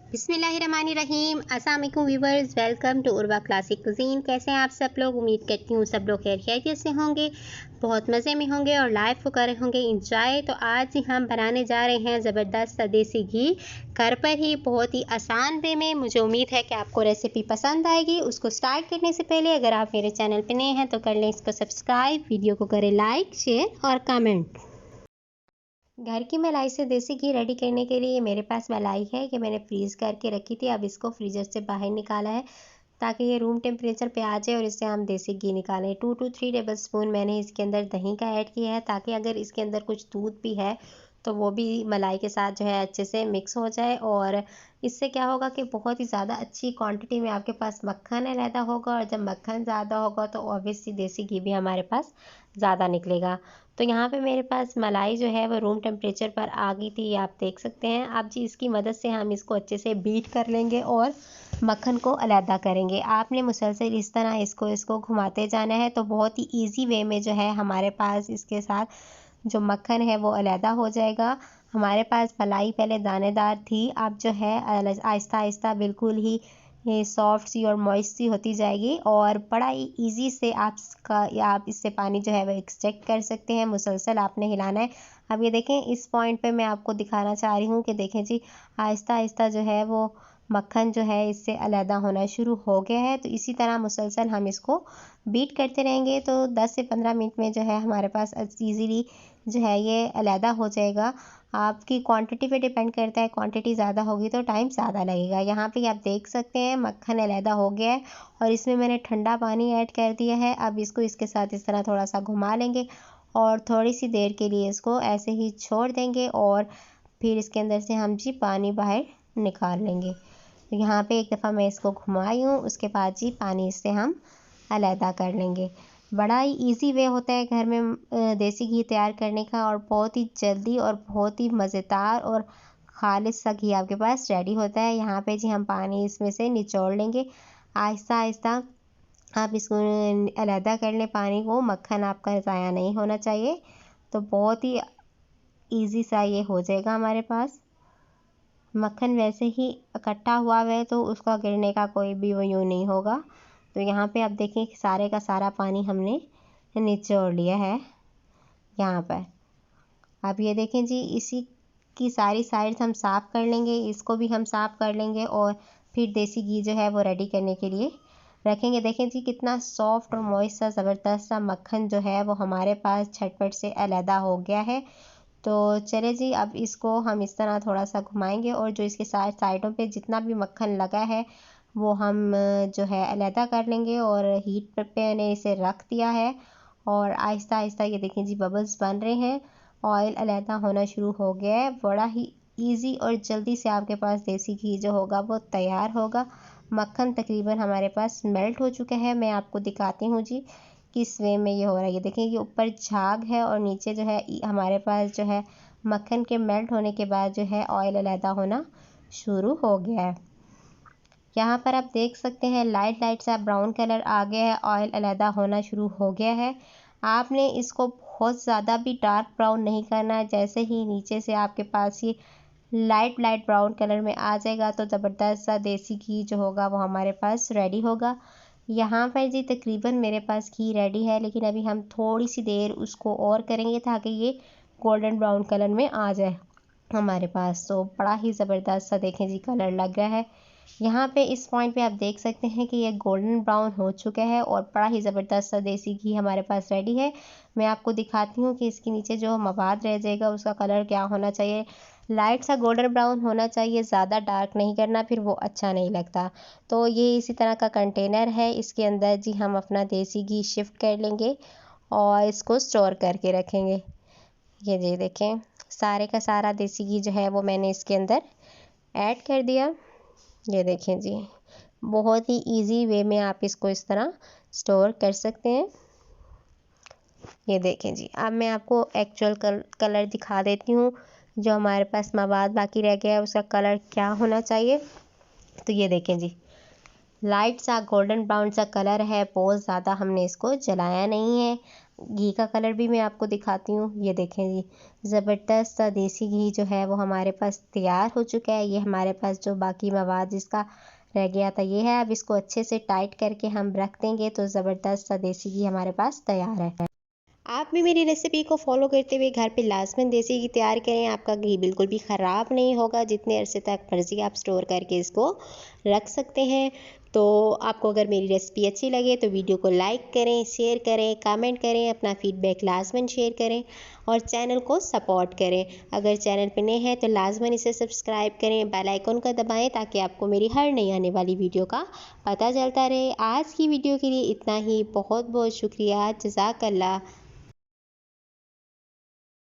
बिस्मिल्लाहिर्रहमानिर्रहीम। अस्सलाम वालेकुम viewers, welcome to Urwa classic cuisine. कैसे हैं आप सब लोग? उम्मीद करती हूँ सब लोग खैरियत से होंगे, बहुत मज़े में होंगे और लाइफ को कर रहे होंगे इंजॉय। तो आज हम बनाने जा रहे हैं ज़बरदस्त देसी घी घर पर ही, बहुत ही आसान वे में। मुझे उम्मीद है कि आपको रेसिपी पसंद आएगी। उसको स्टार्ट करने से पहले अगर आप मेरे चैनल पर नए हैं तो कर लें इसको सब्सक्राइब, वीडियो को करें लाइक, शेयर और कमेंट। घर की मलाई से देसी घी रेडी करने के लिए मेरे पास मलाई है, कि मैंने फ्रीज़ करके रखी थी। अब इसको फ्रीज़र से बाहर निकाला है ताकि ये रूम टेम्परेचर पे आ जाए और इससे हम देसी घी निकालें। 2 to 3 टेबल स्पून मैंने इसके अंदर दही का ऐड किया है, ताकि अगर इसके अंदर कुछ दूध भी है तो वो भी मलाई के साथ जो है अच्छे से मिक्स हो जाए। और इससे क्या होगा कि बहुत ही ज़्यादा अच्छी क्वांटिटी में आपके पास मक्खन अलहदा होगा, और जब मक्खन ज़्यादा होगा तो ऑब्वियसली देसी घी भी हमारे पास ज़्यादा निकलेगा। तो यहाँ पे मेरे पास मलाई जो है वो रूम टेम्परेचर पर आ गई थी, आप देख सकते हैं। अब जी इसकी मदद से हम इसको अच्छे से बीट कर लेंगे और मक्खन को अलहदा करेंगे। आपने मुसलसल इस तरह इसको घुमाते जाना है, तो बहुत ही ईजी वे में जो है हमारे पास इसके साथ जो मक्खन है वो अलहदा हो जाएगा। हमारे पास मलाई पहले दानेदार थी, अब जो है आहिस्ता आहिस्ता बिल्कुल ही ये सॉफ्ट सी और मॉइस्ट सी होती जाएगी, और बड़ा ही ईजी से आप इससे पानी जो है वो एक्सट्रैक्ट कर सकते हैं। मुसलसल आपने हिलाना है। अब ये देखें, इस पॉइंट पे मैं आपको दिखाना चाह रही हूँ कि देखें जी, आहिस्ता आहिस्ता जो है वो मक्खन जो है इससे अलहदा होना शुरू हो गया है। तो इसी तरह मुसलसल हम इसको बीट करते रहेंगे, तो 10 से 15 मिनट में जो है हमारे पास ईज़िली जो है ये अलहदा हो जाएगा। आपकी क्वांटिटी पे डिपेंड करता है, क्वांटिटी ज़्यादा होगी तो टाइम ज़्यादा लगेगा। यहाँ पे आप देख सकते हैं मक्खन अलहदा हो गया है, और इसमें मैंने ठंडा पानी ऐड कर दिया है। अब इसको इसके साथ इस तरह थोड़ा सा घुमा लेंगे और थोड़ी सी देर के लिए इसको ऐसे ही छोड़ देंगे, और फिर इसके अंदर से हम जी पानी बाहर निकाल लेंगे। तो यहाँ पे एक दफ़ा मैं इसको घुमाई हूँ, उसके बाद जी पानी इससे हम अलहदा कर लेंगे। बड़ा ही इजी वे होता है घर में देसी घी तैयार करने का, और बहुत ही जल्दी और बहुत ही मज़ेदार और खालिस सा घी आपके पास रेडी होता है। यहाँ पे जी हम पानी इसमें से निचोड़ लेंगे आहिस्ता आहिस्ता। आप इसको अलहदा कर लें पानी को, मक्खन आपका ज़ाया नहीं होना चाहिए। तो बहुत ही ईजी सा ये हो जाएगा हमारे पास। मक्खन वैसे ही इकट्ठा हुआ है तो उसका गिरने का कोई भी वो यूँ नहीं होगा। तो यहाँ पे आप देखें कि सारे का सारा पानी हमने निचोड़ लिया है यहाँ पर। अब ये देखें जी, इसी की सारी साइड्स हम साफ़ कर लेंगे, इसको भी हम साफ़ कर लेंगे, और फिर देसी घी जो है वो रेडी करने के लिए रखेंगे। देखें जी कितना सॉफ्ट और मॉइस्ट सा ज़बरदस्त सा मक्खन जो है वो हमारे पास झटपट से अलहदा हो गया है। तो चले जी, अब इसको हम इस तरह थोड़ा सा घुमाएंगे, और जो इसके साइडों पे जितना भी मक्खन लगा है वो हम जो है अलहदा कर लेंगे। और हीट पे मैंने इसे रख दिया है, और आहिस्ता आहिस्ता ये देखें जी बबल्स बन रहे हैं, ऑयल अलहदा होना शुरू हो गया है। बड़ा ही ईजी और जल्दी से आपके पास देसी घी जो होगा वो तैयार होगा। मक्खन तकरीबन हमारे पास मेल्ट हो चुका है। मैं आपको दिखाती हूँ जी किस वे में ये हो रहा है। ये देखें, ये ऊपर झाग है और नीचे जो है हमारे पास जो है मक्खन के मेल्ट होने के बाद जो है ऑयल अलहदा होना शुरू हो गया है। यहाँ पर आप देख सकते हैं लाइट लाइट सा ब्राउन कलर आ गया है, ऑयल अलहदा होना शुरू हो गया है। आपने इसको बहुत ज़्यादा भी डार्क ब्राउन नहीं करना है। जैसे ही नीचे से आपके पास ये लाइट लाइट ब्राउन कलर में आ जाएगा तो ज़बरदस्त सा देसी घी जो होगा वो हमारे पास रेडी होगा। यहाँ पर जी तकरीबन मेरे पास घी रेडी है, लेकिन अभी हम थोड़ी सी देर उसको और करेंगे ताकि ये गोल्डन ब्राउन कलर में आ जाए हमारे पास। तो बड़ा ही ज़बरदस्त सा देखें जी कलर लग रहा है। यहाँ पे इस पॉइंट पे आप देख सकते हैं कि ये गोल्डन ब्राउन हो चुका है, और बड़ा ही ज़बरदस्त सा देसी घी हमारे पास रेडी है। मैं आपको दिखाती हूँ कि इसके नीचे जो मवाद रह जाएगा उसका कलर क्या होना चाहिए। लाइट सा गोल्डन ब्राउन होना चाहिए, ज़्यादा डार्क नहीं करना, फिर वो अच्छा नहीं लगता। तो ये इसी तरह का कंटेनर है, इसके अंदर जी हम अपना देसी घी शिफ्ट कर लेंगे और इसको स्टोर करके रखेंगे। ये जी देखें, सारे का सारा देसी घी जो है वो मैंने इसके अंदर ऐड कर दिया। ये देखें जी, बहुत ही इजी वे में आप इसको इस तरह स्टोर कर सकते हैं। ये देखें जी, अब मैं आपको एक्चुअल कलर दिखा देती हूँ। जो हमारे पास मवाद बाकी रह गया है उसका कलर क्या होना चाहिए। तो ये देखें जी, लाइट सा गोल्डन ब्राउन सा कलर है, बहुत ज़्यादा हमने इसको जलाया नहीं है। घी का कलर भी मैं आपको दिखाती हूँ। ये देखें जी, ज़बरदस्त सा देसी घी जो है वो हमारे पास तैयार हो चुका है। ये हमारे पास जो बाकी मवाद इसका रह गया था ये है। अब इसको अच्छे से टाइट करके हम रख देंगे तो ज़बरदस्त सा देसी घी हमारे पास तैयार है। आप भी मेरी रेसिपी को फॉलो करते हुए घर पे लाजमन देसी घी तैयार करें। आपका घी बिल्कुल भी ख़राब नहीं होगा, जितने अरसे तक मर्ज़ी आप स्टोर करके इसको रख सकते हैं। तो आपको अगर मेरी रेसिपी अच्छी लगे तो वीडियो को लाइक करें, शेयर करें, कमेंट करें, अपना फीडबैक लाजमन शेयर करें और चैनल को सपोर्ट करें। अगर चैनल पे नए हैं तो लाजमन इसे सब्सक्राइब करें, बेल आइकन का दबाएं ताकि आपको मेरी हर नई आने वाली वीडियो का पता चलता रहे। आज की वीडियो के लिए इतना ही। बहुत बहुत शुक्रिया। जज़ाकल्लाह।